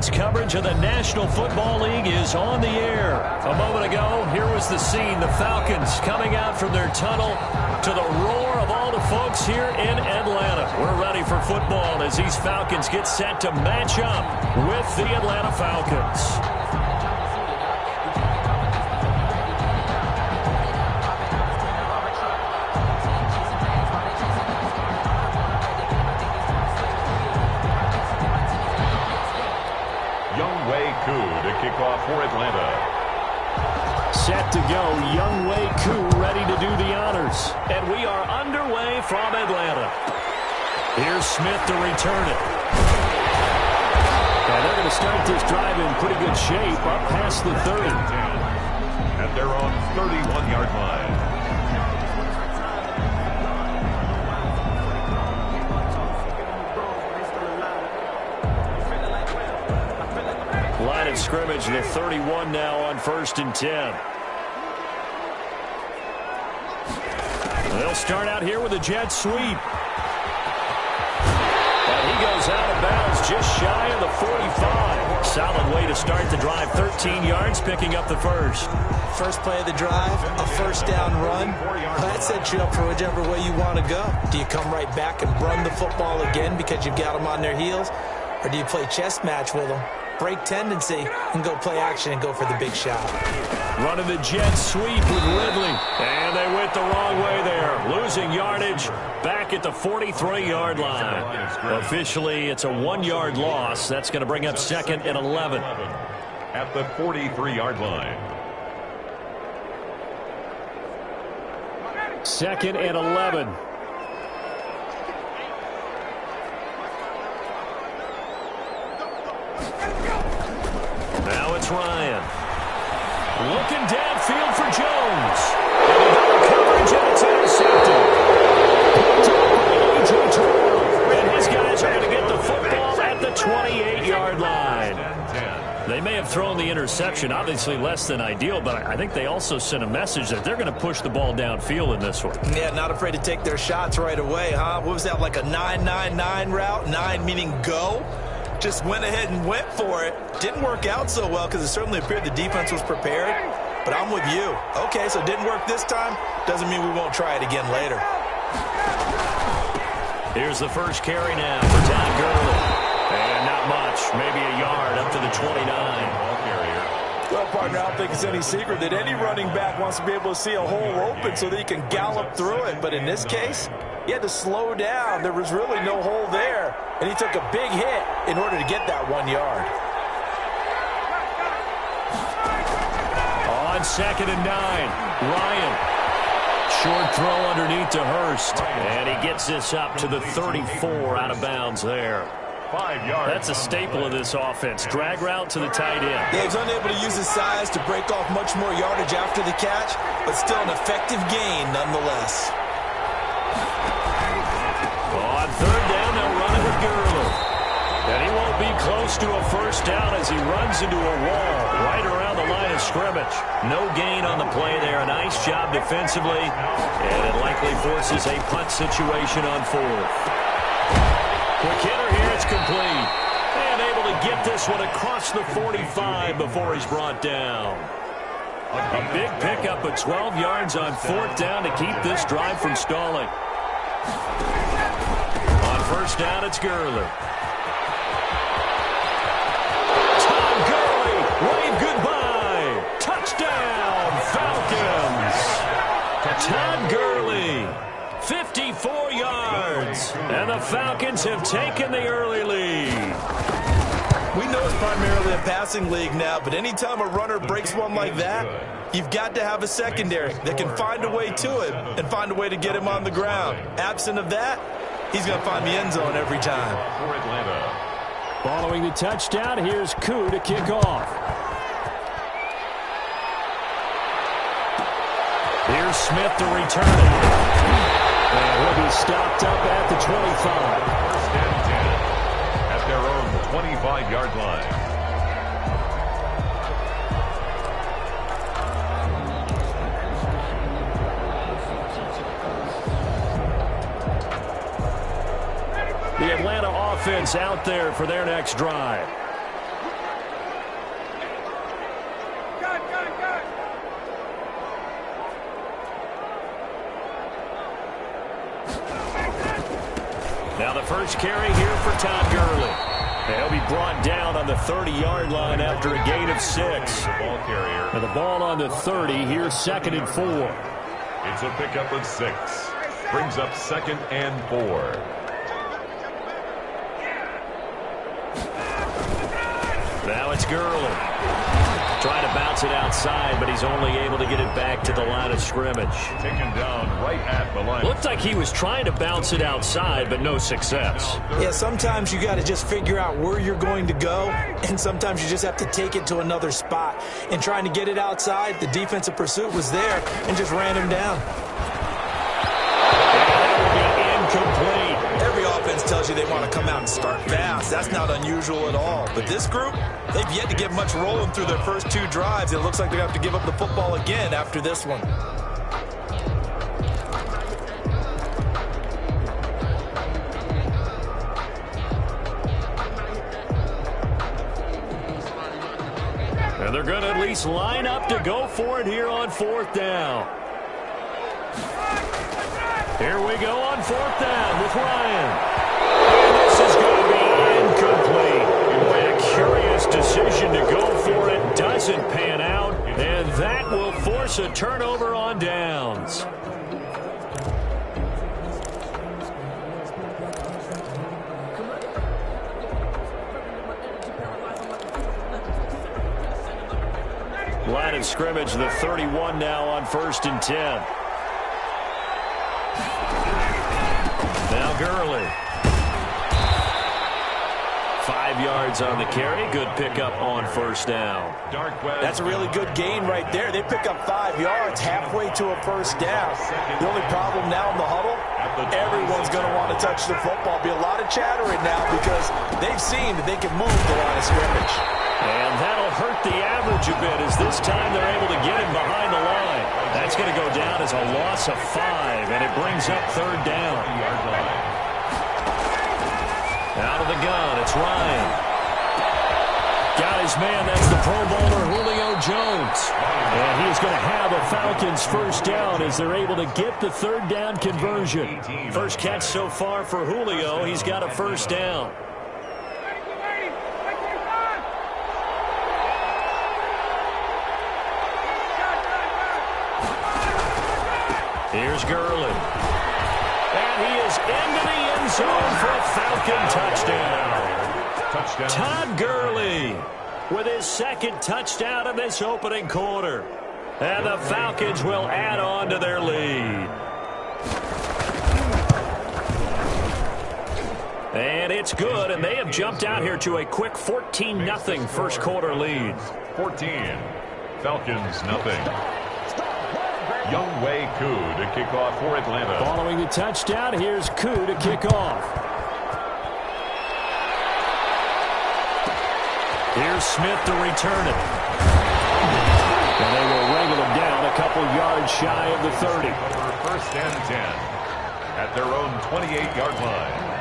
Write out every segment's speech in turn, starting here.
Falcons coverage of the National Football League is on the air. A moment ago, here was the scene. The Falcons coming out from their tunnel to the roar of all the folks here in Atlanta. We're ready for football as these Falcons get set to match up with the Atlanta Falcons. Kick off for Atlanta. Set to go. Younghoe Koo ready to do the honors. And we are underway from Atlanta. Here's Smith to return it. And they're going to start this drive in pretty good shape up past the 30. At their own 31-yard line. Line of scrimmage, the 31 now on 1st and 10. They'll start out here with a jet sweep. And he goes out of bounds just shy of the 45. Solid way to start the drive. 13 yards, picking up the first. First play of the drive, a first down run. That sets you up for whichever way you want to go. Do you come right back and run the football again because you've got them on their heels? Or do you play chess match with them? Break tendency and go play action and go for the big shot. Running the jet sweep with Ridley. And they went the wrong way there. Losing yardage back at the 43-yard line. Officially, it's a 1-yard loss. That's going to bring up 2nd and 11. At the 43-yard line. 2nd and 11. Now it's Ryan. Looking downfield for Jones. And he got coverage and it's intercepted. And his guys are going to get the football at the 28-yard line. They may have thrown the interception, obviously less than ideal, but I think they also sent a message that they're going to push the ball downfield in this one. Yeah, not afraid to take their shots right away, huh? What was that, like a 9-9-9 route? 9 meaning go? Just went ahead and went for it. Didn't work out so well because it certainly appeared the defense was prepared. But I'm with you. Okay, so it didn't work this time. Doesn't mean we won't try it again later. Here's the first carry now for Todd Gurley. And not much. Maybe a yard up to the 29. Well, partner, I don't think it's any secret that any running back wants to be able to see a hole open so that he can gallop through it. But in this case, he had to slow down. There was really no hole there. And he took a big hit in order to get that 1 yard. On 2nd and 9, Ryan. Short throw underneath to Hurst. And he gets this up to the 34 out of bounds there. 5 yards. That's a staple of this offense. Drag route to the tight end. Yeah, he's unable to use his size to break off much more yardage after the catch, but still an effective gain nonetheless. On 3rd down, they'll run it with Gurley. And he won't be close to a first down as he runs into a wall right around the line of scrimmage. No gain on the play there. A nice job defensively. And it likely forces a punt situation on 4th. Quick hitter here, it's complete. And able to get this one across the 45 before he's brought down. A big pickup of 12 yards on 4th down to keep this drive from stalling. On 1st down, it's Gurley. Todd Gurley, wave goodbye. Touchdown, Falcons. Todd Gurley, 54 yards. And the Falcons have taken the early lead. We know it's primarily a passing league now, but anytime a runner breaks one like that, you've got to have a secondary that can find a way to him and find a way to get him on the ground. Absent of that, he's going to find the end zone every time. For Atlanta. Following the touchdown, here's Koo to kick off. Here's Smith to return it. And he'll be stopped up at the 25. 1st and 10 at their own 25-yard line. The Atlanta offense out there for their next drive. the first carry here for Todd Gurley. And he'll be brought down on the 30-yard line after a gain of 6. Ball carrier. And the ball on the 30. Here's 2nd and 4. It's a pickup of 6. Brings up 2nd and 4. Now it's Gurley. Trying to bounce it outside, but he's only able to get it back to the line of scrimmage. Taken down right at the line. Looked like he was trying to bounce it outside, but no success. Yeah, sometimes you got to just figure out where you're going to go, and sometimes you just have to take it to another spot. And trying to get it outside, the defensive pursuit was there and just ran him down. Incomplete. Every offense tells you they want to come out and start fast. That's not unusual at all. But this group, they've yet to get much rolling through their first 2 drives. It looks like they have to give up the football again after this one. And they're going to at least line up to go for it here on 4th down. Here we go on 4th down with Ryan. And this is going to be incomplete. Boy, a curious decision to go for it. Doesn't pan out. And that will force a turnover on downs. Line of scrimmage, the 31 now on 1st and 10. Now Gurley. 5 yards on the carry. Good pickup on 1st down. That's a really good gain right there. They pick up 5 yards halfway to a 1st down. The only problem now in the huddle, everyone's going to want to touch the football. Be a lot of chattering now because they've seen that they can move the line of scrimmage. And that'll hurt the average a bit as this time they're able to get him behind the line. That's going to go down as a loss of 5, and it brings up 3rd down. Out of the gun, it's Ryan. Got his man, that's the Pro Bowler Julio Jones. And he's going to have a Falcons 1st down as they're able to get the 3rd down conversion. First catch so far for Julio, he's got a 1st down. Here's Gurley. And he is into the end zone for a Falcon touchdown. Todd Gurley with his 2nd touchdown of this opening quarter. And the Falcons will add on to their lead. And it's good, and they have jumped out here to a quick 14-0 first quarter lead. 14. Falcons, nothing. Young Wei Koo to kick off for Atlanta. Following the touchdown, here's Koo to kick off. Here's Smith to return it. And they will wrangle him down a couple yards shy of the 30. 1st and 10 at their own 28-yard line.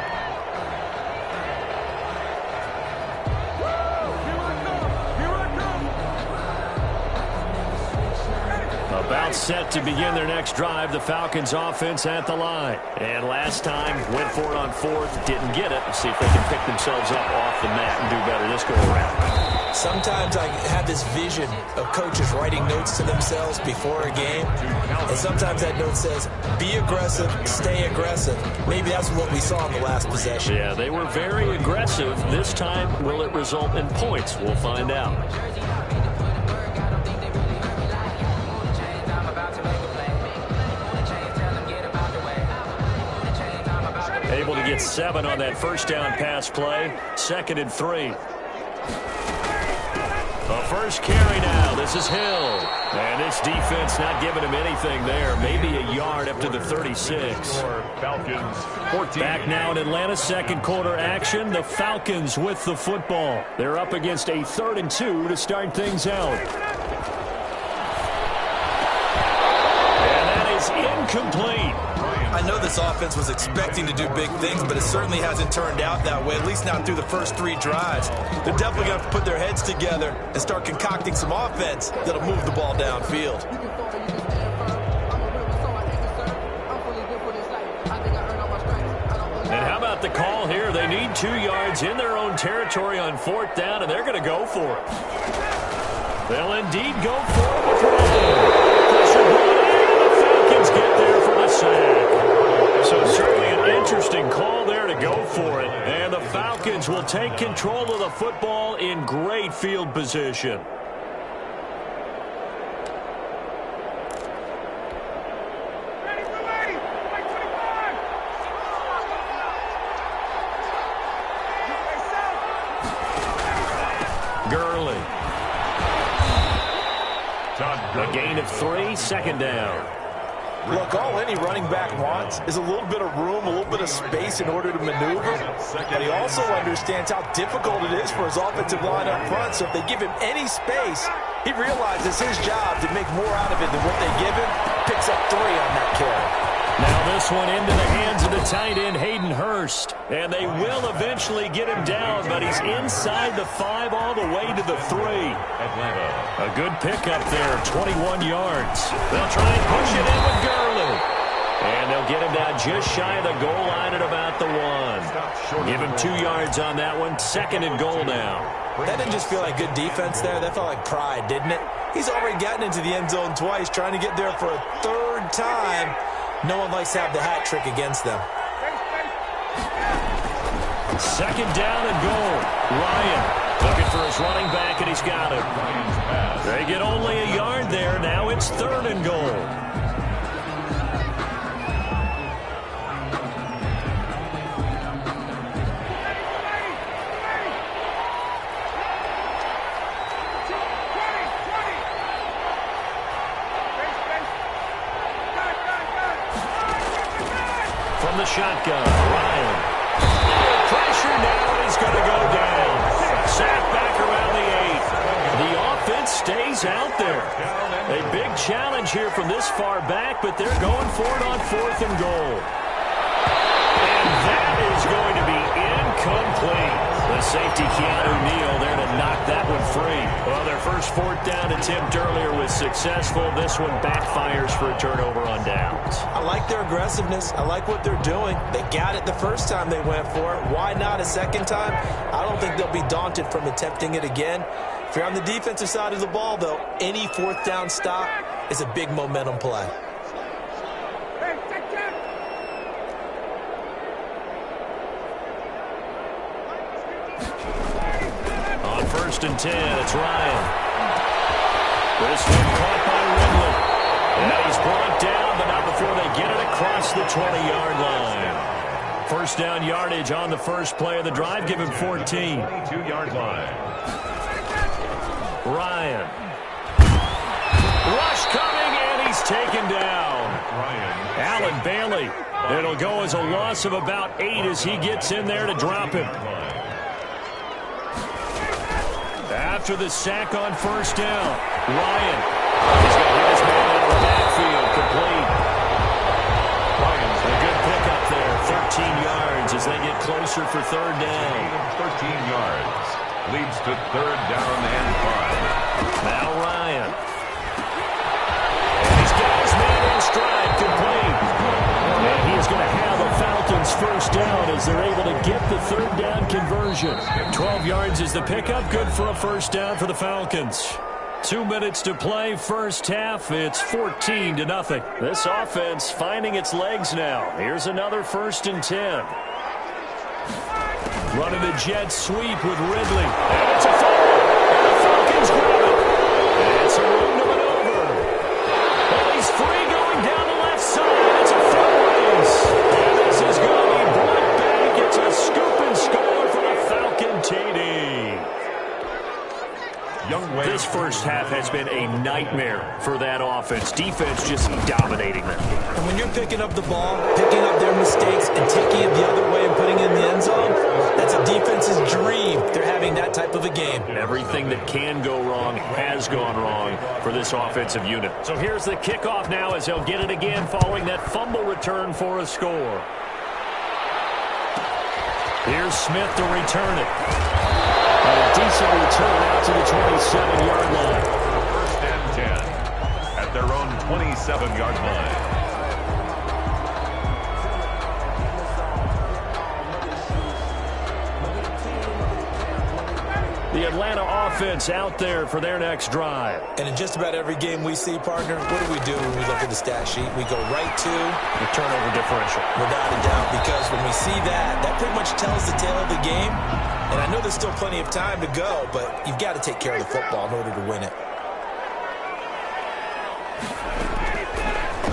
About set to begin their next drive, the Falcons offense at the line. And last time, went for it on 4th, didn't get it. Let's see if they can pick themselves up off the mat and do better this go around. Sometimes I have this vision of coaches writing notes to themselves before a game. And sometimes that note says, be aggressive, stay aggressive. Maybe that's what we saw in the last possession. Yeah, they were very aggressive. This time, will it result in points? We'll find out. Able to get 7 on that 1st down pass play. 2nd and 3. The first carry now. This is Hill. And this defense not giving him anything there. Maybe a yard up to the 36. Falcons 14. Back now in Atlanta, 2nd quarter action. The Falcons with the football. They're up against a 3rd and 2 to start things out. And that is incomplete. I know this offense was expecting to do big things, but it certainly hasn't turned out that way, at least not through the first 3 drives. They're definitely going to have to put their heads together and start concocting some offense that'll move the ball downfield. And how about the call here. They need 2 yards in their own territory on 4th down, and they're going to go for it. They'll indeed go for it with Ryan. Pressure brought in, the Falcons get there for the sack. So certainly an interesting call there to go for it. And the Falcons will take control of the football in great field position. A gain of 3, 2nd down. Look, all any running back wants is a little bit of room, a little bit of space in order to maneuver. But he also understands how difficult it is for his offensive line up front. So if they give him any space, he realizes his job to make more out of it than what they give him. Picks up 3 on that carry. Now this one into the hands of the tight end, Hayden Hurst. And they will eventually get him down, but he's inside the 5 all the way to the 3. Atlanta. A good pickup there, 21 yards. They'll try and push it in with Gurley. And they'll get him down just shy of the goal line at about the 1. Give him 2 yards on that one, 2nd and goal now. That didn't just feel like good defense there. That felt like pride, didn't it? He's already gotten into the end zone twice, trying to get there for a 3rd time. No one likes to have the hat trick against them. 2nd down and goal. Ryan looking for his running back, and he's got him. They get only a yard there. Now it's 3rd and goal. From the shotgun, Ryan. Pressure now, and he's going to go down. Sacked back around the 8. The offense stays out there. A big challenge here from this far back, but they're going for it on 4th and goal. And that is going to be incomplete. The safety, Keanu Neal, there to knock that one free. Well, their first 4th down attempt earlier was successful. This one backfires for a turnover on downs. I like their aggressiveness. I like what they're doing. They got it the first time they went for it. Why not a 2nd time? I don't think they'll be daunted from attempting it again. If you're on the defensive side of the ball, though, any 4th down stop is a big momentum play. On 1st and 10, it's Ryan. This one caught by Ridley. And he's brought down, but not before they get it across the 20-yard line. 1st down yardage on the first play of the drive. Give him 14. 22-yard line. Ryan. Rush coming, and he's taken down. Allen Bailey. It'll go as a loss of about 8 as he gets in there to drop him. After the sack on 1st down, Ryan. He's going to hit his man out of the backfield, complete. Ryan's a good pickup there, 13 yards as they get closer for 3rd down. 13 yards. Leads to 3rd down and 5. Now Ryan. And he's got his man in stride, complete. And he is going to have a Falcons 1st down as they're able to get the 3rd down conversion. 12 yards is the pickup, good for a 1st down for the Falcons. 2 minutes to play, 1st half. It's 14-0. This offense finding its legs now. Here's another 1st and 10. Running the jet sweep with Ridley. And it's a fumble. And the Falcons grab it. And it's a run to maneuver. And he's free going down the left side. It's a foot race. And this is going to be brought back. It's a scoop and score for the Falcon TD. This 1st half has been a nightmare for that offense. Defense just dominating them. And when you're picking up the ball, picking up their mistakes, and taking it the other way and putting it in the end zone, that's a defense's dream. They're having that type of a game. Everything that can go wrong has gone wrong for this offensive unit. So here's the kickoff now as they'll get it again following that fumble return for a score. Here's Smith to return it. And a decent return out to the 27-yard line. 1st and 10 at their own 27-yard line. offense out there for their next drive. And in just about every game we see, partner, what do we do when we look at the stat sheet? We go right to the turnover differential. Without a doubt, because when we see that, that pretty much tells the tale of the game. And I know there's still plenty of time to go, but you've got to take care of the football in order to win it.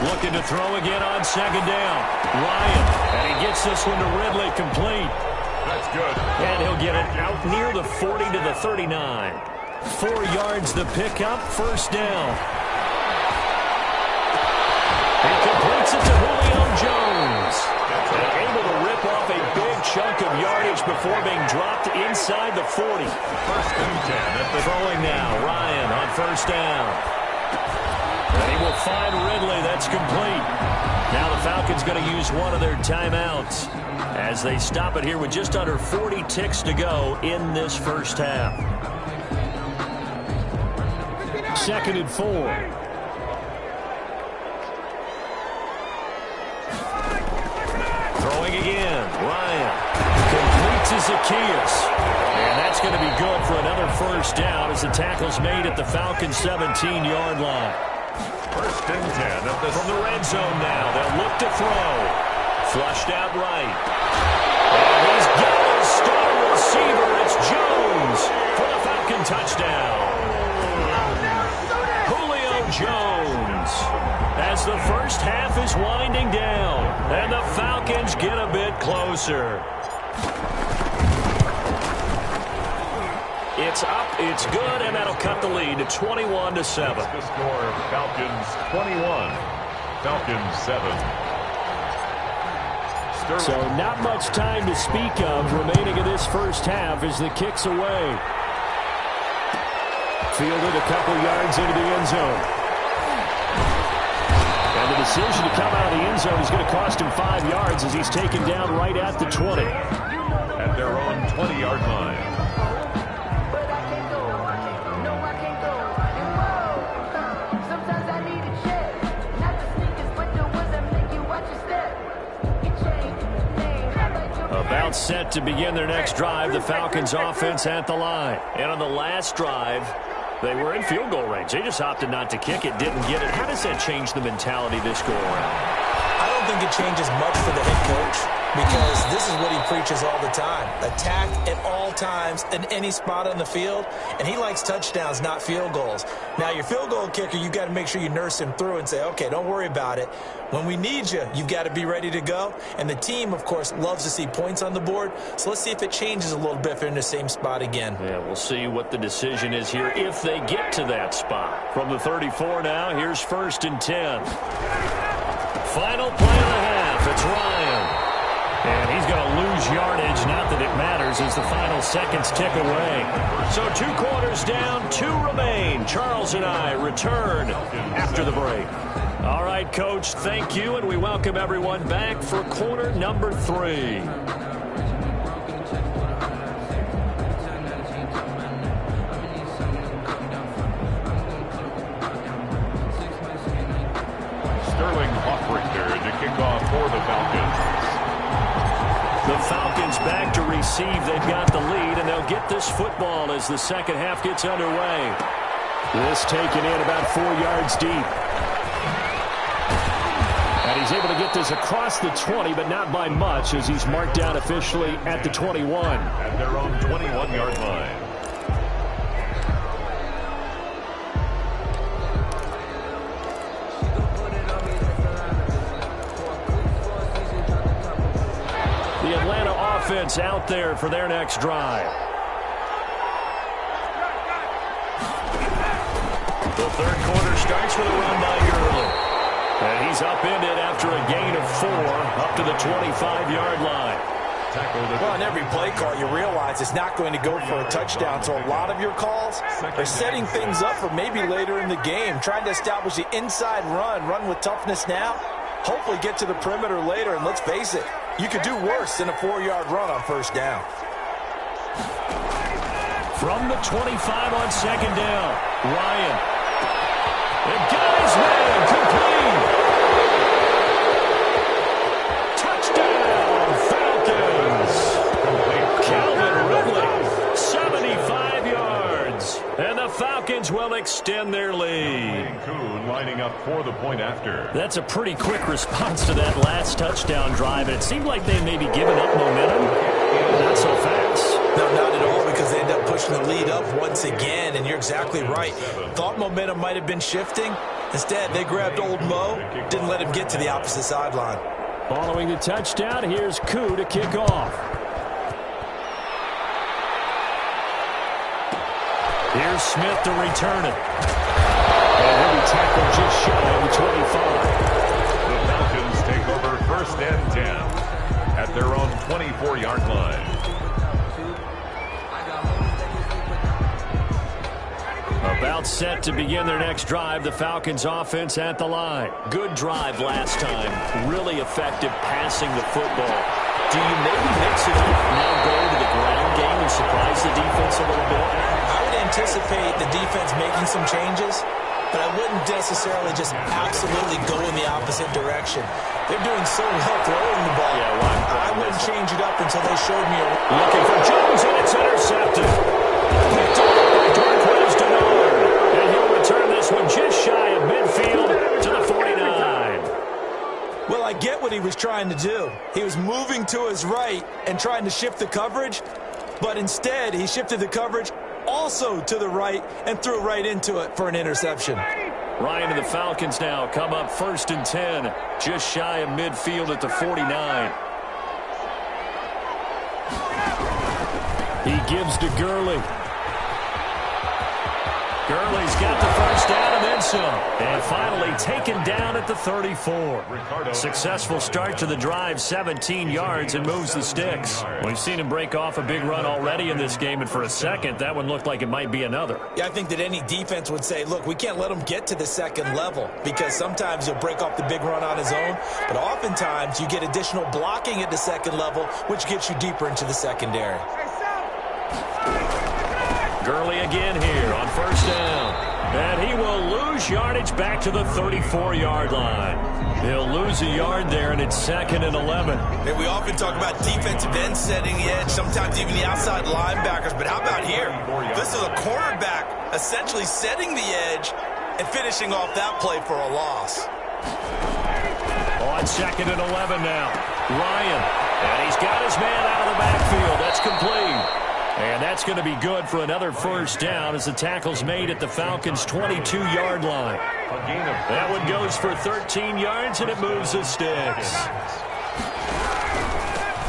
Looking to throw again on second down. Ryan, and he gets this one to Ridley complete. That's good. And he'll get it out near the 40 to the 39. 4 yards the pickup, first down. He completes it to Julio Jones. And able to rip off a big chunk of yardage before being dropped inside the 40. First and 10. Throwing now, Ryan on first down. And he will find Ridley. That's complete. Now the Falcons going to use one of their timeouts as they stop it here with just under 40 ticks to go in this first half. 2nd and 4. Throwing again. Ryan completes to Zacchaeus. And that's going to be good for another first down as the tackle's made at the Falcons' 17-yard line. First and 10 from the red zone now. They'll look to throw. Flushed out right. And he's got a star receiver. It's Jones for the Falcon touchdown. Julio Jones. As the first half is winding down. And the Falcons get a bit closer. It's up, it's good, and that'll cut the lead to 21-7. The score, Falcons 21, Falcons 7. So not much time to speak of remaining in this first half as the kick's away. Fielded a couple yards into the end zone. And the decision to come out of the end zone is going to cost him 5 yards as he's taken down right at the 20. At their own 20-yard line. About set to begin their next drive, the Falcons offense at the line. And on the last drive, they were in field goal range. They just opted not to kick it, didn't get it. How does that change the mentality this go around? I don't think it changes much for the head coach because this is what he preaches all the time. Attack at all times in any spot on the field, and he likes touchdowns, not field goals. Now, your field goal kicker, you've got to make sure you nurse him through and say, okay, don't worry about it. When we need you, you've got to be ready to go. And the team, of course, loves to see points on the board. So let's see if it changes a little bit if they're in the same spot again. Yeah, we'll see what the decision is here if they get to that spot. From the 34 now, here's 1st and 10. Final play of the half. It's Ryan. And he's going to lose yardage. Not that it matters as the final seconds tick away. So 2 quarters down, 2 remain. Charles and I return after the break. All right, Coach, thank you, and we welcome everyone back for quarter number 3. To kick off for the Falcons. The Falcons back to receive. They've got the lead, and they'll get this football as the second half gets underway. This taken in about 4 yards deep. And he's able to get this across the 20, but not by much as he's marked down officially at the 21. At their own 21-yard line. Offense out there for their next drive. The third quarter starts with a run by Gurley. And he's upended after a gain of 4 up to the 25-yard line. Well, on every play call, you realize it's not going to go for a touchdown. So a lot of your calls are setting things up for maybe later in the game, trying to establish the inside run with toughness now, hopefully get to the perimeter later, and let's face it, you could do worse than a 4-yard run on first down. From the 25 on second down, Ryan. The guy's man, complete. Touchdown, Falcons. Calvin Ridley, 75 yards. Falcons will extend their lead. Coon lining up for the point after. That's a pretty quick response to that last touchdown drive. And it seemed like they may be giving up momentum. Not so fast. No, not at all, because they end up pushing the lead up once again. And you're exactly right. Thought momentum might have been shifting. Instead, they grabbed old Mo, didn't let him get to the opposite sideline. Following the touchdown, here's Koo to kick off. Here's Smith to return it. And he'll be tackled just shy of the 25. The Falcons take over 1st and 10 at their own 24-yard line. About set to begin their next drive. The Falcons offense at the line. Good drive last time. Really effective passing the football. Do you maybe mix it up, now go to the ground game and surprise the defense a little bit? I would anticipate the defense making some changes, but I wouldn't necessarily just absolutely go in the opposite direction. They're doing so well throwing the ball. I wouldn't change it up until they showed me. Looking for Jones, and it's intercepted. Picked up by Darquez Denard. And he'll return this one just shy of midfield to the 49. Well, I get what he was trying to do. He was moving to his right and trying to shift the coverage, but instead he shifted the coverage also to the right and threw right into it for an interception. Ryan and the Falcons now come up 1st and 10, just shy of midfield at the 49. He gives to Gurley. Gurley's got the first down and then some. And finally taken down at the 34. Successful start to the drive, 17 yards, and moves the sticks. We've seen him break off a big run already in this game, and for a second, that one looked like it might be another. Yeah, I think that any defense would say, look, we can't let him get to the second level, because sometimes he'll break off the big run on his own, but oftentimes you get additional blocking at the second level, which gets you deeper into the secondary. Gurley again here on 1st down. And he will lose yardage back to the 34-yard line. He'll lose a yard there, and it's 2nd and 11. And we often talk about defensive ends setting the edge, sometimes even the outside linebackers. But how about here? This is a cornerback essentially setting the edge and finishing off that play for a loss. On 2nd and 11 now. Ryan. And he's got his man out of the backfield. That's complete. And that's going to be good for another first down as the tackle's made at the Falcons' 22-yard line. That one goes for 13 yards, and it moves the sticks.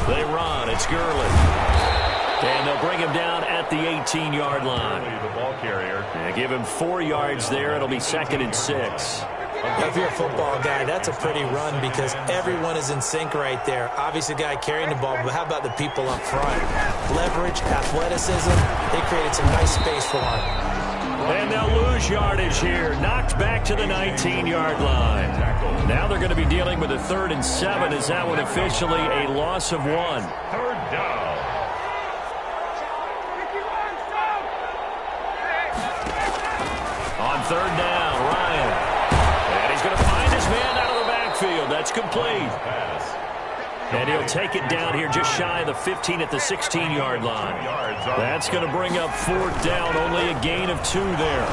They run. It's Gurley. And they'll bring him down at the 18-yard line. The ball carrier. And give him 4 yards there. It'll be 2nd and 6. If you're a football guy, that's a pretty run because everyone is in sync right there. Obviously, the guy carrying the ball, but how about the people up front? Leverage, athleticism, they created some nice space for him. And they'll lose yardage here. Knocked back to the 19-yard line. Now they're going to be dealing with a 3rd and 7. Is that one officially a loss of 1? 3rd down. On 3rd down, Ryan. And he's going to find his man out of the backfield. That's complete. And he'll take it down here just shy of the 15 at the 16-yard line. That's going to bring up 4th down. Only a gain of 2 there.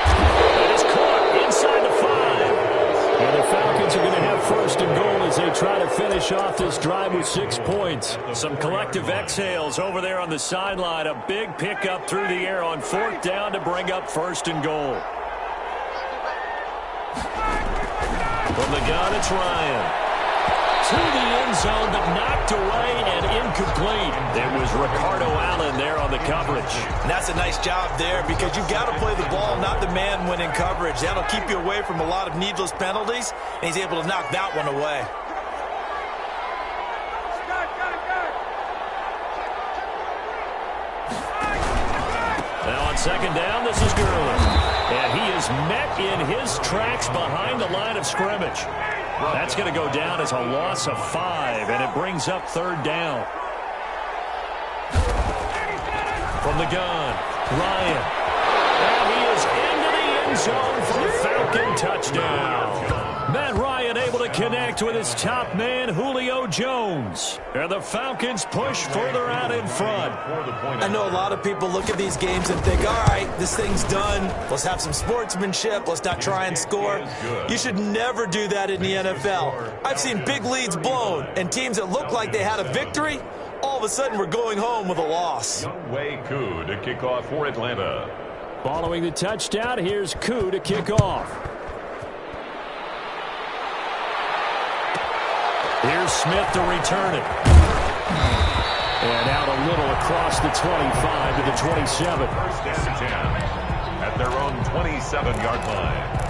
That is caught inside the 5. And the Falcons are going to have 1st and goal as they try to finish off this drive with 6 points. Some collective exhales over there on the sideline. A big pickup through the air on 4th down to bring up 1st and goal. From the gun, it's Ryan. To the end zone, but knocked away and incomplete. It was Ricardo Allen there on the coverage. And that's a nice job there because you've got to play the ball, not the man when in coverage. That'll keep you away from a lot of needless penalties, and he's able to knock that one away. Now on 2nd down, this is Gurley. And he is met in his tracks behind the line of scrimmage. That's going to go down as a loss of 5, and it brings up 3rd down. From the gun, Ryan. And he is into the end zone for a Falcon touchdown. Matt Ryan able to connect with his top man, Julio Jones. And the Falcons push further out in front. I know a lot of people look at these games and think, all right, this thing's done. Let's have some sportsmanship. Let's not try and score. You should never do that in the NFL. I've seen big leads blown, and teams that look like they had a victory, all of a sudden we're going home with a loss. Young Wei Koo to kick off for Atlanta. Following the touchdown, here's Koo to kick off. Here's Smith to return it. And out a little across the 25 to the 27. First and 10 at their own 27-yard line.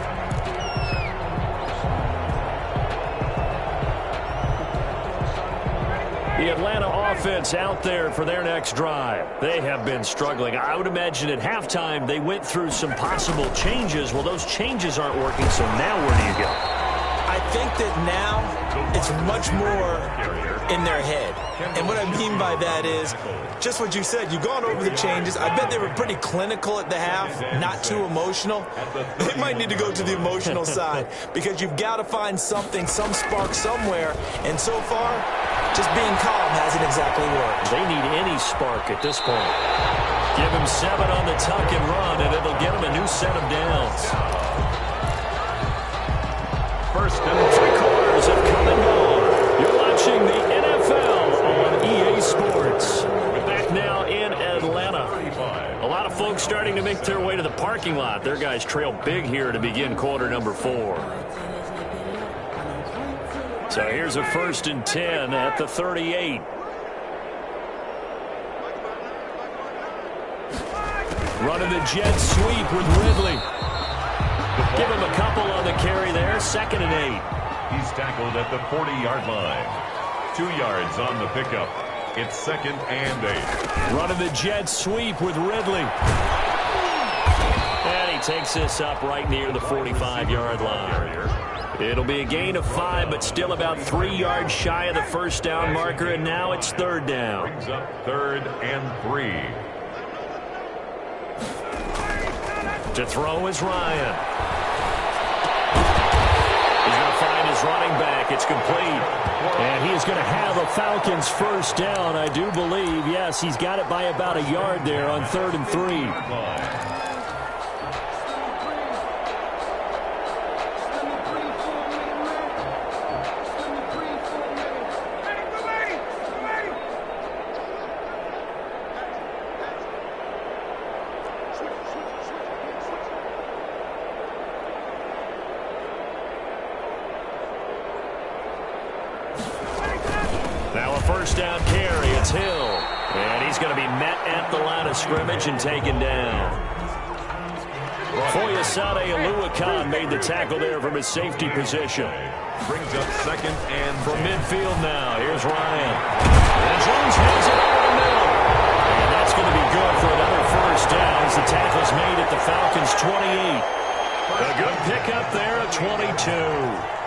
The Atlanta offense out there for their next drive. They have been struggling. I would imagine at halftime they went through some possible changes. Well, those changes aren't working, so now where do you go? I think that now it's much more in their head. And what I mean by that is just what you said. You've gone over the changes. I bet they were pretty clinical at the half, not too emotional. They might need to go to the emotional side because you've got to find something, some spark somewhere. And so far, just being calm hasn't exactly worked. They need any spark at this point. Give him 7 on the tuck and run, and it'll get him a new set of downs. First and 3/4 have come and gone. You're watching the NFL on EA Sports. We're back now in Atlanta. A lot of folks starting to make their way to the parking lot. Their guys trail big here to begin quarter number 4. So here's a 1st and 10 at the 38. Running the jet sweep with Ridley. Give him a couple on the carry there. 2nd and 8. he's tackled at the 40-yard line. 2 yards on the pickup. It's 2nd and 8. Running the jet sweep with Ridley. And he takes this up right near the 45-yard line. It'll be a gain of 5, but still about 3 yards shy of the first down marker, and now it's 3rd down. Brings up 3rd and 3. To throw is Ryan. He's going to find his running back. It's complete. And he is going to have a Falcons first down, I do believe. Yes, he's got it by about a yard there on 3rd and 3. First down carry, it's Hill. And he's going to be met at the line of scrimmage and taken down. Foyesade Oluwakan made the tackle there from his safety position. Brings up 2nd and from midfield now. Here's Ryan. And Jones has it over the middle. And that's going to be good for another first down as the tackle's made at the Falcons' 28. A good pickup there at 22.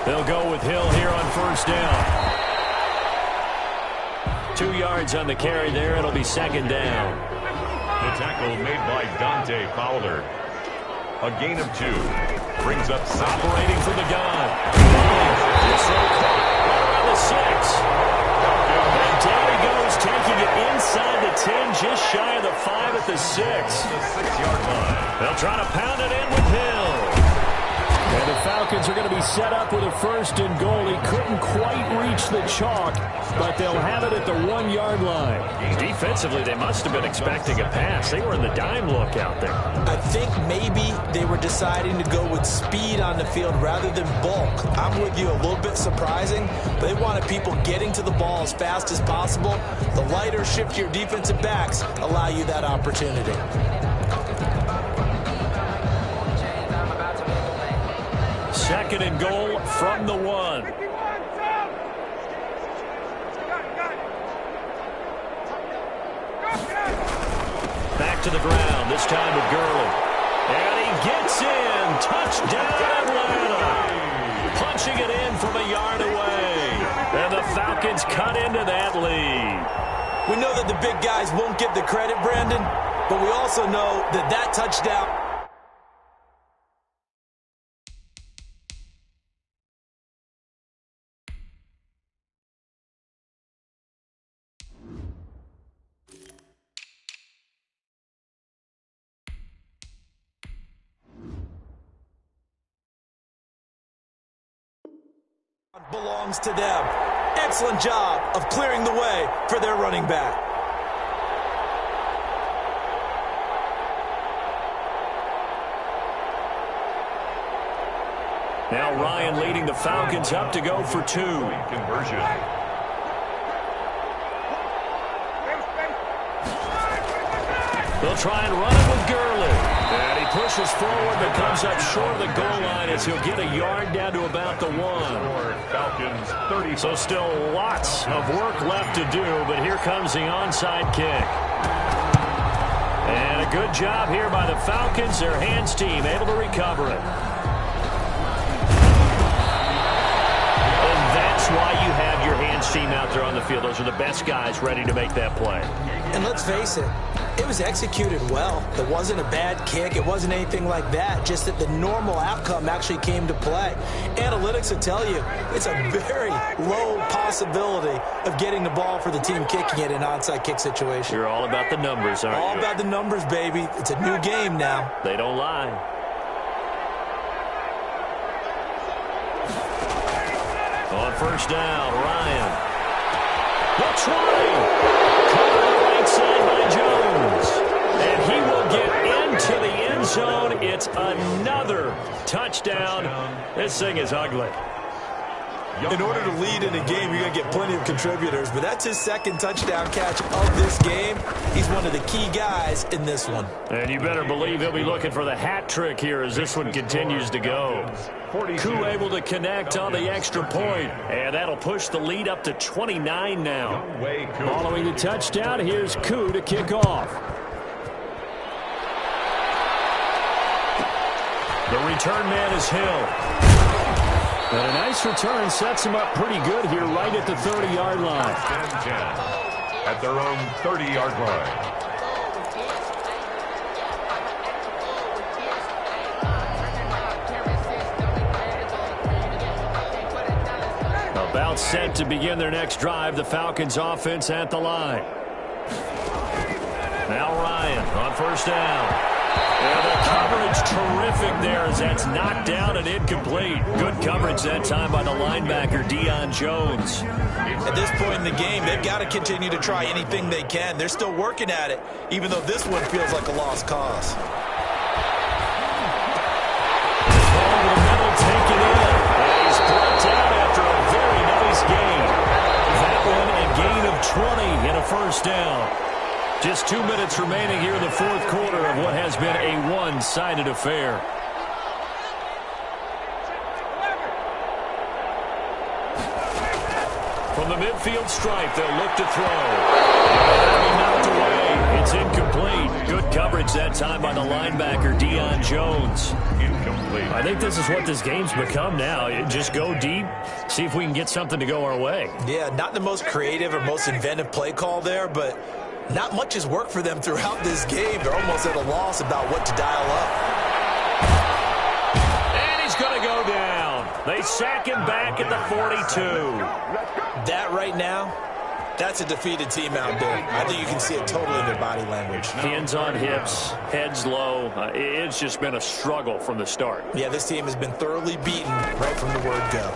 They'll go with Hill here on first down. 2 yards on the carry there. It'll be 2nd down. The tackle made by Dante Fowler. A gain of 2. Brings up operating from the gun. This one caught right around the 6. And down he goes, taking it inside the 10, just shy of the 5 at the 6. The 6-yard line. They'll try to pound it in with Hill. And the Falcons are going to be set up with a 1st and goal. He couldn't quite reach the chalk, but they'll have it at the 1-yard line. Defensively, they must have been expecting a pass. They were in the dime look out there. I think maybe they were deciding to go with speed on the field rather than bulk. I'm with you, a little bit surprising. They wanted people getting to the ball as fast as possible. The lighter, shiftier defensive backs allow you that opportunity. 2nd and goal from the 1. Back to the ground, this time with Gurley. And he gets in. Touchdown, Atlanta. Punching it in from a yard away. And the Falcons cut into that lead. We know that the big guys won't get the credit, Brandon, but we also know that that touchdown... belongs to them. Excellent job of clearing the way for their running back. Now Ryan leading the Falcons up to go for 2. Conversion. They'll try and run it with Gurley. And he pushes forward but comes up short of the goal line as he'll get a yard down to about the 1. Falcons 30. So still lots of work left to do, but here comes the onside kick. And a good job here by the Falcons, their hands team, able to recover it. And that's why you have your hands team out there on the field. Those are the best guys ready to make that play. And let's face it, it was executed well. It wasn't a bad kick. It wasn't anything like that. Just that the normal outcome actually came to play. Analytics will tell you it's a very low possibility of getting the ball for the team kicking it in an onside kick situation. You're all about the numbers, aren't you? All about the numbers, baby. It's a new game now. They don't lie. On first down, Ryan. The 20. Right side by Jones. And he will get into the end zone. It's another touchdown. This thing is ugly. In order to lead in a game, you're going to get plenty of contributors, but that's his second touchdown catch of this game. He's one of the key guys in this one. And you better believe he'll be looking for the hat trick here as this one continues to go. Koo able to connect on the extra point, and that'll push the lead up to 29 now. Following the touchdown, here's Koo to kick off. The return man is Hill. And a nice return sets him up pretty good here right at the 30-yard line. 10-10 at their own 30-yard line. About set to begin their next drive, the Falcons offense at the line. Now Ryan on first down. And the coverage terrific there as that's knocked down and incomplete. Good coverage that time by the linebacker, Deion Jones. At this point in the game, they've got to continue to try anything they can. They're still working at it, even though this one feels like a lost cause. Over the middle, taken in. And he's brought down after a very nice gain. That one a gain of 20 and a first down. Just 2 minutes remaining here in the fourth quarter of what has been a one-sided affair. From the midfield stripe, they'll look to throw. And knocked away. It's incomplete. Good coverage that time by the linebacker, Deion Jones. Incomplete. I think this is what this game's become now. Just go deep, see if we can get something to go our way. Yeah, not the most creative or most inventive play call there, but not much has worked for them throughout this game. They're almost at a loss about what to dial up. And he's going to go down. They sack him back at the 42. That right now, that's a defeated team out there. I think you can see it totally in their body language. Hands on hips, heads low. It's just been a struggle from the start. Yeah, this team has been thoroughly beaten right from the word go.